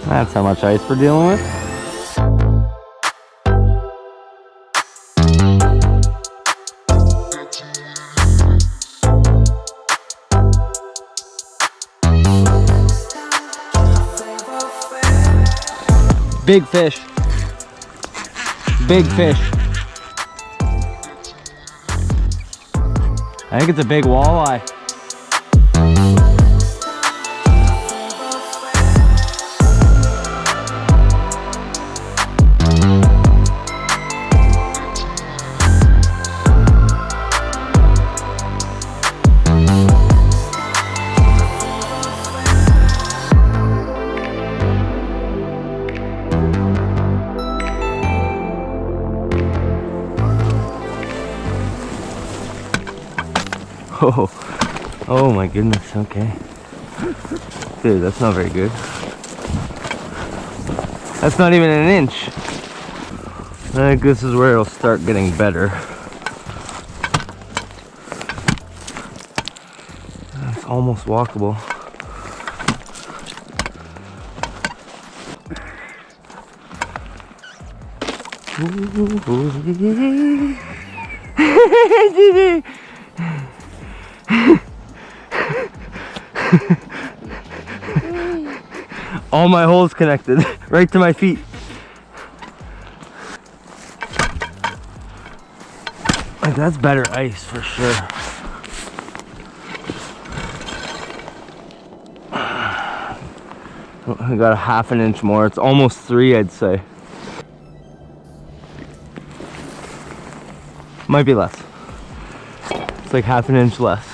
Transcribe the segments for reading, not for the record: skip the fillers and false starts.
That's how much ice we're dealing with. Big fish. Big fish. I think it's a big walleye. Oh my goodness, okay. Dude, that's not very good. That's not even an inch. I think this is where it'll start getting better. It's almost walkable. All my holes connected right to my feet. Like, that's better ice for sure. I got a half an inch more. It's almost 3, I'd say. Might be less. It's like half an inch less.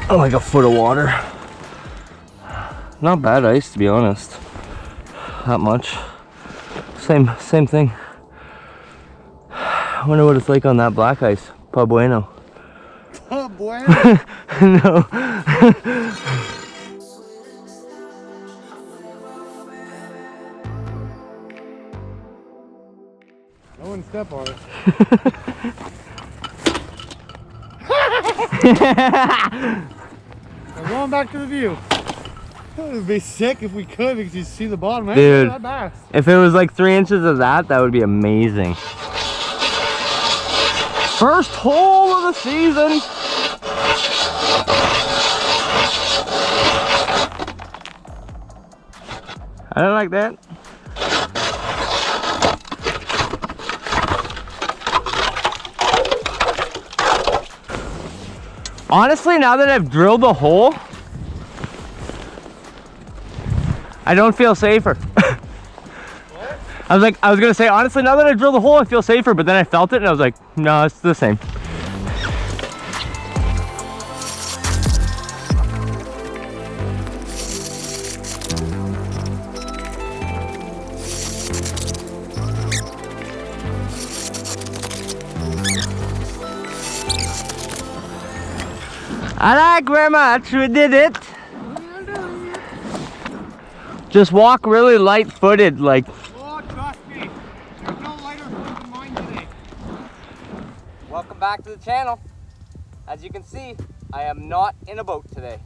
Oh, like a foot of water. Not bad ice, to be honest. That much. Same thing. I wonder what it's like on that black ice. Pa bueno. Pa bueno? No. I wouldn't step on it. I'm going back to the view. It would be sick if we could, because you see the bottom. Dude, that bass. If it was like 3 inches of that, that would be amazing. First hole of the season. I don't like that. Honestly, now that I've drilled a hole, I don't feel safer. What? I was gonna say, honestly, now that I drilled a hole, I feel safer, but then I felt it and I was like, no, it's the same. I like very much, we did it. Just walk really light-footed, like. Oh, trust me, there's no lighter foot than mine today. Welcome back to the channel. As you can see, I am not in a boat today.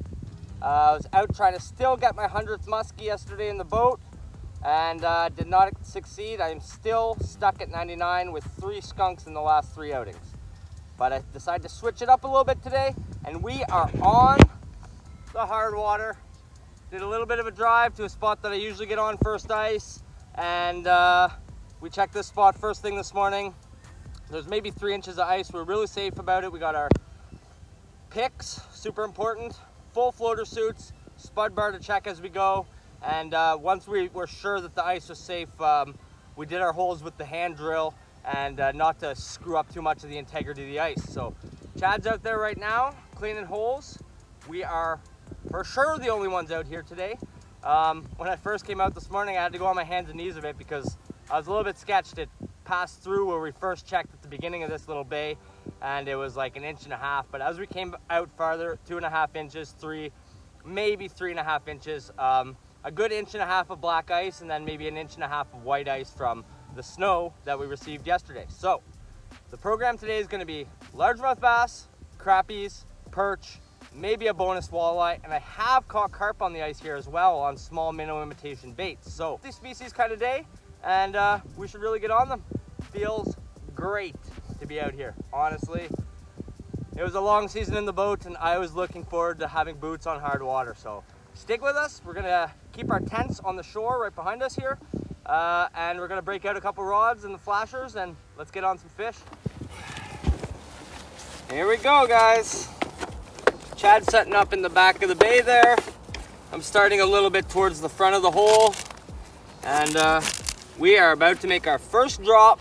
I was out trying to still get my 100th muskie yesterday in the boat, and did not succeed. I am still stuck at 99 with 3 skunks in the last 3 outings. But I decided to switch it up a little bit today, and we are on the hard water. Did a little bit of a drive to a spot that I usually get on first ice, and we checked this spot first thing this morning. There's maybe 3 inches of ice. We're really safe about it. We got our picks, super important, full floater suits, spud bar to check as we go, and once we were sure that the ice was safe, we did our holes with the hand drill, and not to screw up too much of the integrity of the ice. So Chad's out there right now cleaning holes. We are for sure the only ones out here today. When I first came out this morning, I had to go on my hands and knees a bit because I was a little bit sketched. It passed through where we first checked at the beginning of this little bay, and it was like 1.5 inches. But as we came out farther, 2.5 inches, 3, maybe 3.5 inches, a good 1.5 inches of black ice, and then maybe 1.5 inches of white ice from the snow that we received yesterday. So the program today is going to be largemouth bass, crappies, perch, maybe a bonus walleye, and I have caught carp on the ice here as well on small minnow imitation baits. So these species kind of day, and we should really get on them. Feels great to be out here, honestly. It was a long season in the boat, and I was looking forward to having boots on hard water. So stick with us. We're gonna keep our tents on the shore right behind us here, and we're gonna break out a couple rods and the flashers, and let's get on some fish. Here we go, guys. Chad's setting up in the back of the bay there. I'm starting a little bit towards the front of the hole, and we are about to make our first drop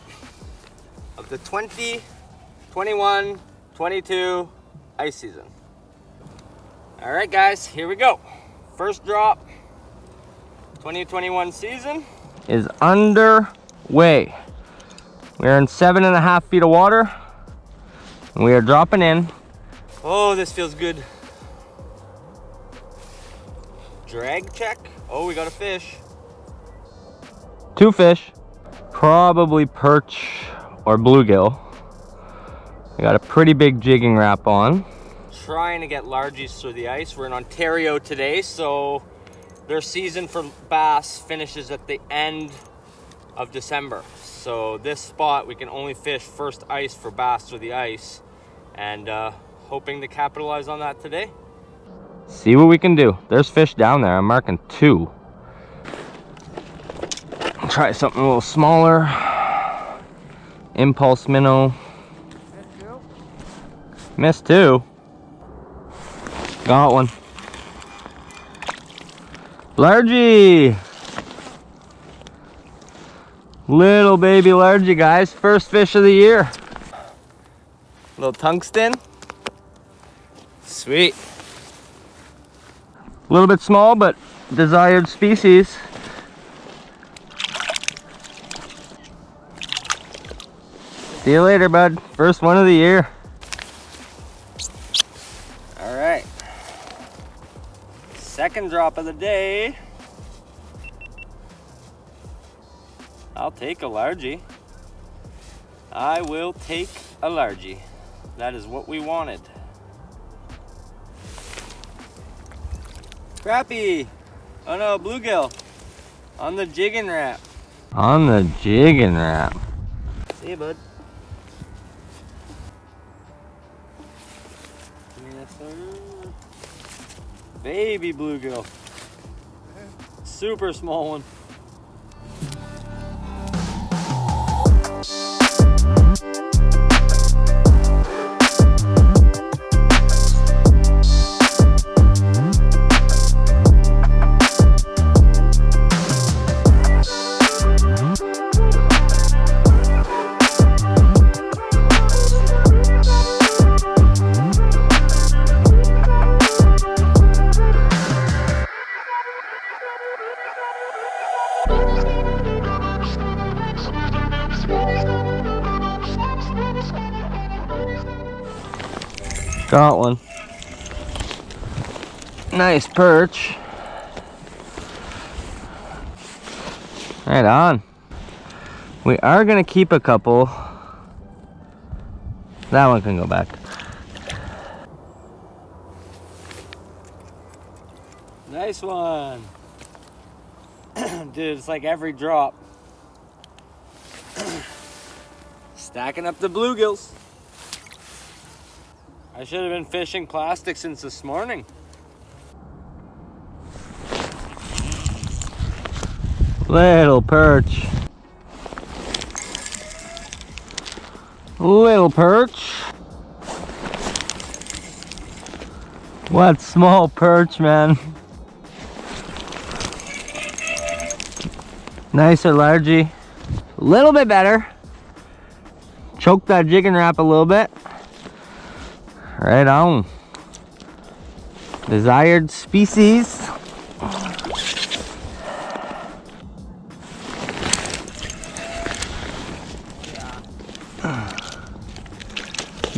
of the 2021-22 ice season. All right, guys, here we go. First drop, 2021 season is underway. We're in 7.5 feet of water, and we are dropping in. Oh, this feels good. Drag check. Oh, we got a fish. 2 fish, probably perch or bluegill. I got a pretty big jigging wrap on. Trying to get largies through the ice. We're in Ontario today, so their season for bass finishes at the end of December. So this spot, we can only fish first ice for bass through the ice, and hoping to capitalize on that today. See what we can do. There's fish down there. I'm marking 2. Try something a little smaller. Impulse minnow. Missed 2. Got one. Largie. Little baby largie, guys. First fish of the year. Little tungsten. Sweet. A little bit small, but desired species. See you later, bud. First one of the year. All right. Second drop of the day. I'll take a largie. I will take a largie. That is what we wanted. Crappie. Oh no, bluegill. On the jigging wrap. On the jigging wrap. See you, bud. Yes, sir. Baby bluegill. Super small one. Got one. Nice perch. Right on. We are gonna keep a couple. That one can go back. Nice one. Dude, it's like every drop. Stacking up the bluegills. I should have been fishing plastic since this morning. Little perch. Little perch. What small perch, man. Nicer largie. A little bit better. Choke that jigging wrap a little bit. Right on. Desired species.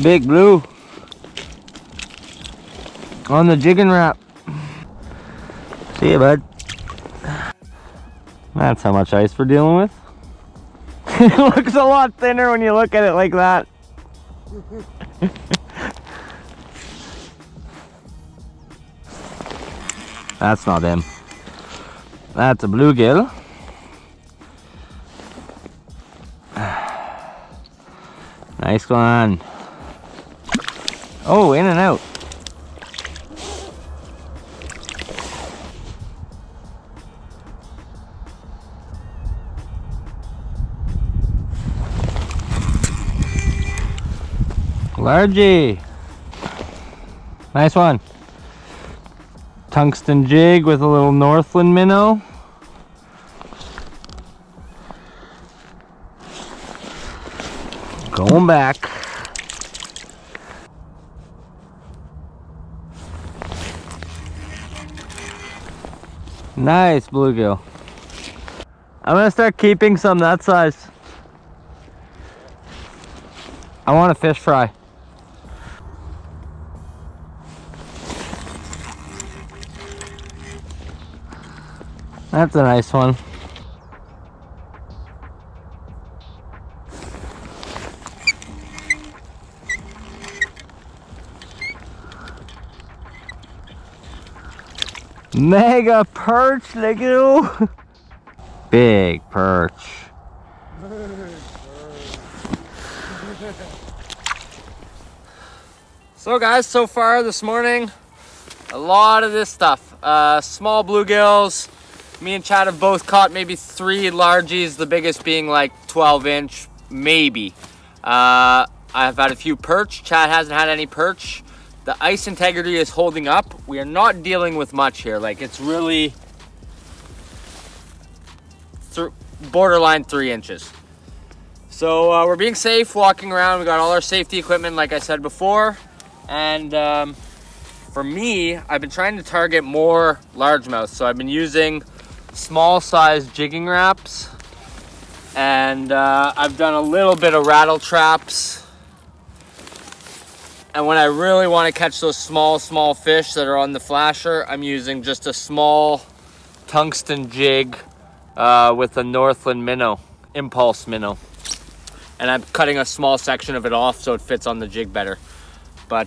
Big blue. On the jigging wrap. See ya, bud. That's how much ice we're dealing with. It looks a lot thinner when you look at it like that. That's not him. That's a bluegill. Nice one. Oh, in and out. Largy. Nice one. Tungsten jig with a little Northland minnow. Going back. Nice bluegill. I'm gonna start keeping some that size. I want a fish fry. That's a nice one. Mega perch, look at him. Big perch. So guys, so far this morning, a lot of this stuff. Small bluegills. Me and Chad have both caught maybe 3 largies, the biggest being like 12-inch, maybe. I've had a few perch. Chad hasn't had any perch. The ice integrity is holding up. We are not dealing with much here. Like, it's really borderline 3 inches. So we're being safe walking around. We got all our safety equipment, like I said before. And for me, I've been trying to target more largemouth. So I've been using small size jigging wraps, and I've done a little bit of rattle traps. And when I really want to catch those small fish that are on the flasher, I'm using just a small tungsten jig with a Northland minnow, impulse minnow. And I'm cutting a small section of it off so it fits on the jig better. But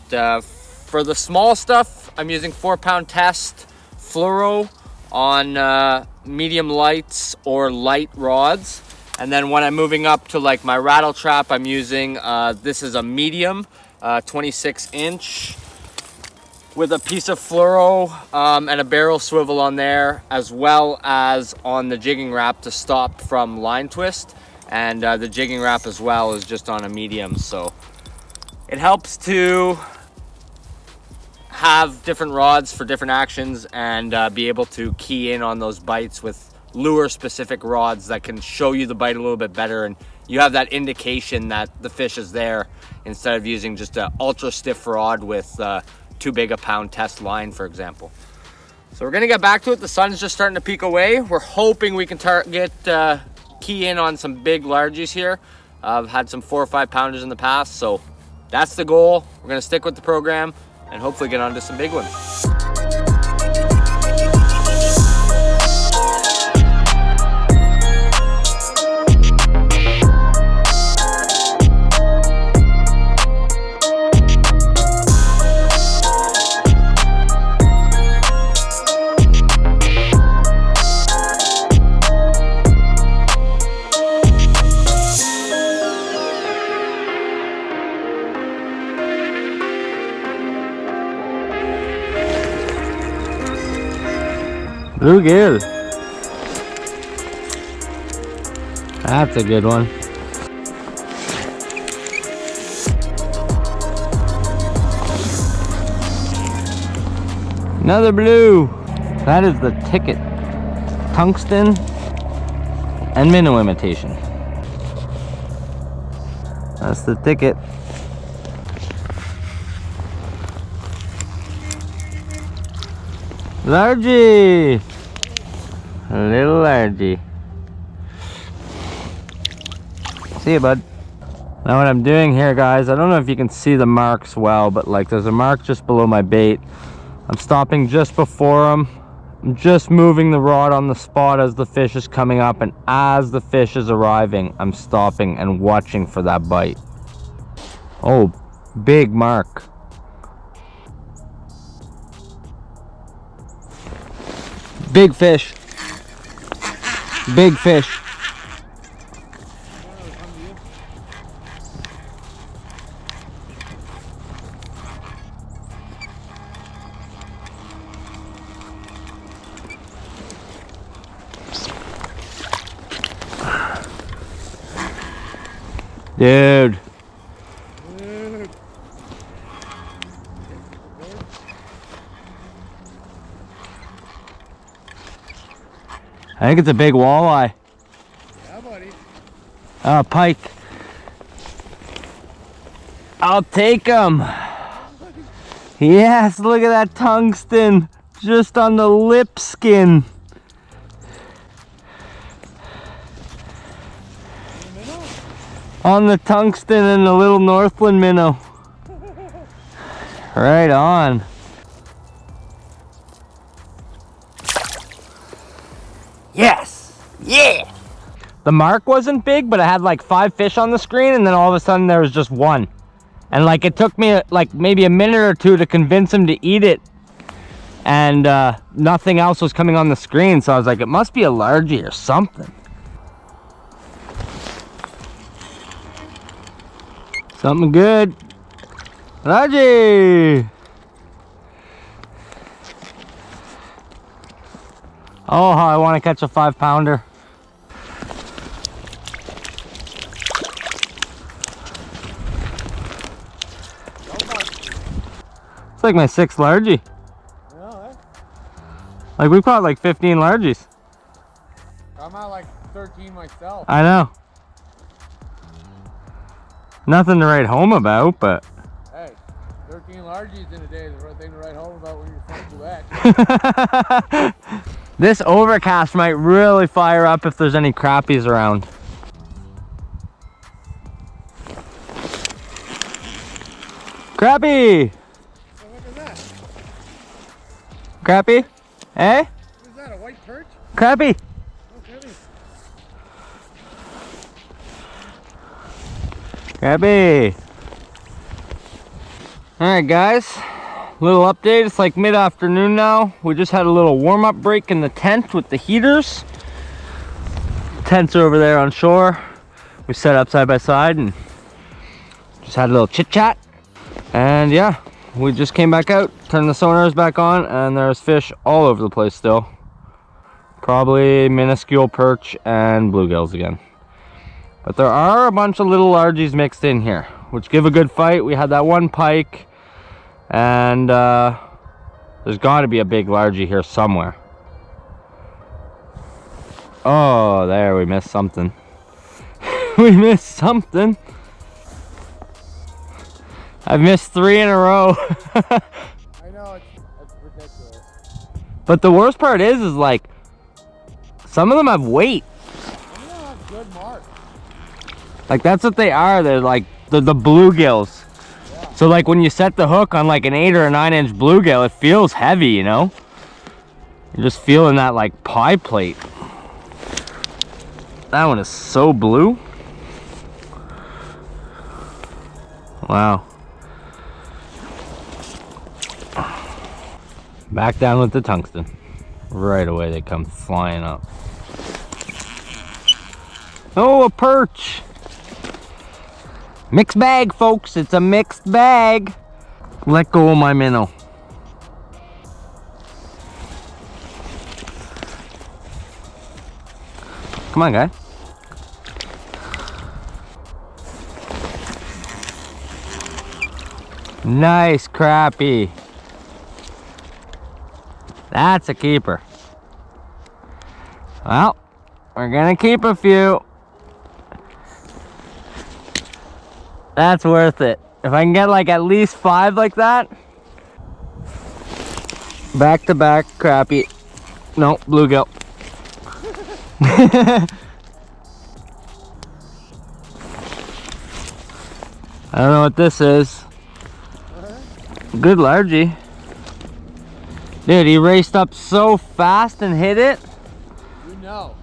for the small stuff, I'm using 4-pound test fluoro on medium lights or light rods. And then when I'm moving up to like my rattle trap, I'm using, this is a medium, 26-inch with a piece of fluoro and a barrel swivel on there, as well as on the jigging wrap to stop from line twist. And the jigging wrap as well is just on a medium. So it helps to have different rods for different actions and be able to key in on those bites with lure specific rods that can show you the bite a little bit better, and you have that indication that the fish is there instead of using just an ultra stiff rod with too big a pound test line, for example. So we're gonna get back to it. The sun's just starting to peek away. We're hoping we can key in on some big largies here. I've had some 4 or 5 pounders in the past, so that's the goal. We're gonna stick with the program and hopefully get onto some big ones. Bluegill. That's a good one. Another blue. That is the ticket. Tungsten and minnow imitation. That's the ticket. Largy. A little largy. See you, bud. Now what I'm doing here, guys, I don't know if you can see the marks well, but like there's a mark just below my bait. I'm stopping just before them. I'm just moving the rod on the spot as the fish is coming up, and as the fish is arriving, I'm stopping and watching for that bite. Oh, big mark. Big fish. Big fish. Dude. I think it's a big walleye. Yeah, buddy. Pike. I'll take him. Yes, look at that tungsten. Just on the lip skin. On the tungsten and the little Northland minnow. Right on. Yes! Yeah! The mark wasn't big, but I had like 5 fish on the screen, and then all of a sudden there was just one. And like it took me like maybe a minute or two to convince him to eat it. And nothing else was coming on the screen, so I was like, it must be a largie or something. Something good. Largie! Oh, how I want to catch a 5-pounder. It's like my 6th largie. Yeah, eh? Like we caught like 15 largies. I'm at like 13 myself. I know. Nothing to write home about, but Hey, 13 largies in a day is the right thing to write home about when you're from Quebec. this overcast might really fire up if there's any crappies around. Crappie! So look at that. Crappie? Eh? What is that, a white perch? Crappie! Oh, kidding. Crappie! Alright guys, little update. It's like mid-afternoon now. We just had a little warm-up break in the tent with the heaters. Tents are over there on shore. We set up side by side and just had a little chit-chat. And yeah, we just came back out, turned the sonars back on, and there's fish all over the place still. Probably minuscule perch and bluegills again. But there are a bunch of little largies mixed in here, which give a good fight. We had that one pike, and there's got to be a big largie here somewhere. Oh, there, we missed something. We missed something. I've missed 3 in a row. I know, it's ridiculous. But the worst part is like, some of them have weight. Some of them have good marks. Like that's what they are. They're like the bluegills. Yeah. So like when you set the hook on like an 8 or a 9-inch bluegill, it feels heavy, you know? You're just feeling that like pie plate. That one is so blue. Wow. Back down with the tungsten. Right away they come flying up. Oh, a perch. Mixed bag, folks. It's a mixed bag. Let go of my minnow. Come on, guy. Nice crappie. That's a keeper. Well, we're gonna keep a few. That's worth it. If I can get like at least 5 like that. Back to back crappie. No, bluegill. I don't know what this is. Good largie. Dude, he raced up so fast and hit it. You know.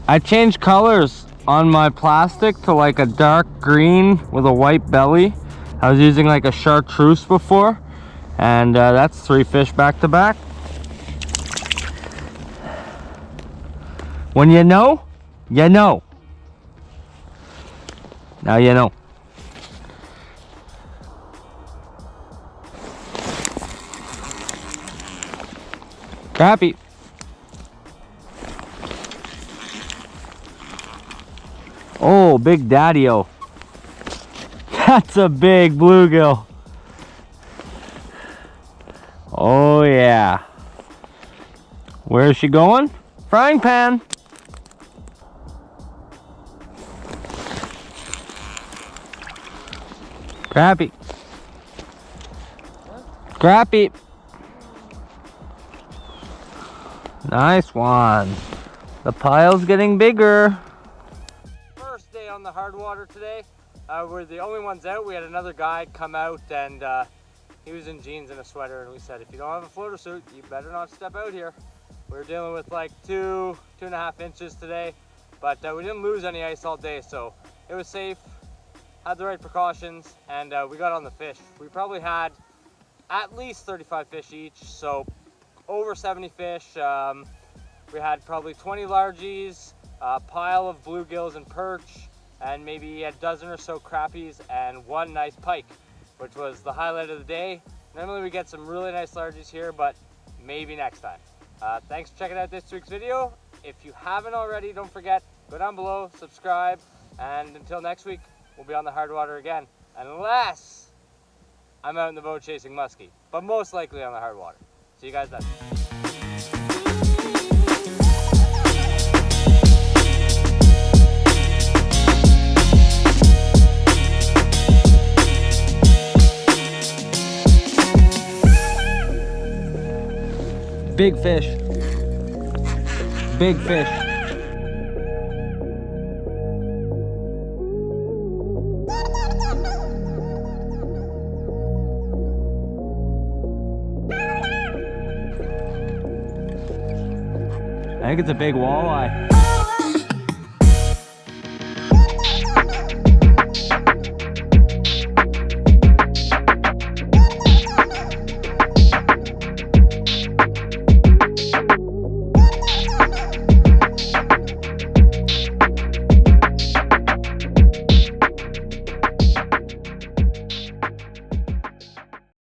I changed colors on my plastic to like a dark green with a white belly. I was using like a chartreuse before. And that's 3 fish back to back. When you know, you know. Now you know. Crappie. Oh, big daddy-o. That's a big bluegill. Oh yeah. Where is she going? Frying pan. Crappie. Crappie. Nice one. The pile's getting bigger. First day on the hard water today. We're the only ones out. We had another guy come out and he was in jeans and a sweater, and we said, if you don't have a floater suit, you better not step out here. We were dealing with like 2.5 inches today, but we didn't lose any ice all day, so it was safe, had the right precautions, and we got on the fish. We probably had at least 35 fish each, so over 70 fish. We had probably 20 largies, a pile of bluegills and perch, and maybe a dozen or so crappies and one nice pike, which was the highlight of the day. Normally we get some really nice largies here, but maybe next time. Thanks for checking out this week's video. If you haven't already, don't forget, go down below, subscribe, and until next week, we'll be on the hard water again. Unless I'm out in the boat chasing muskie, but most likely on the hard water. See you guys then. Big fish. Big fish. I think it's a big walleye.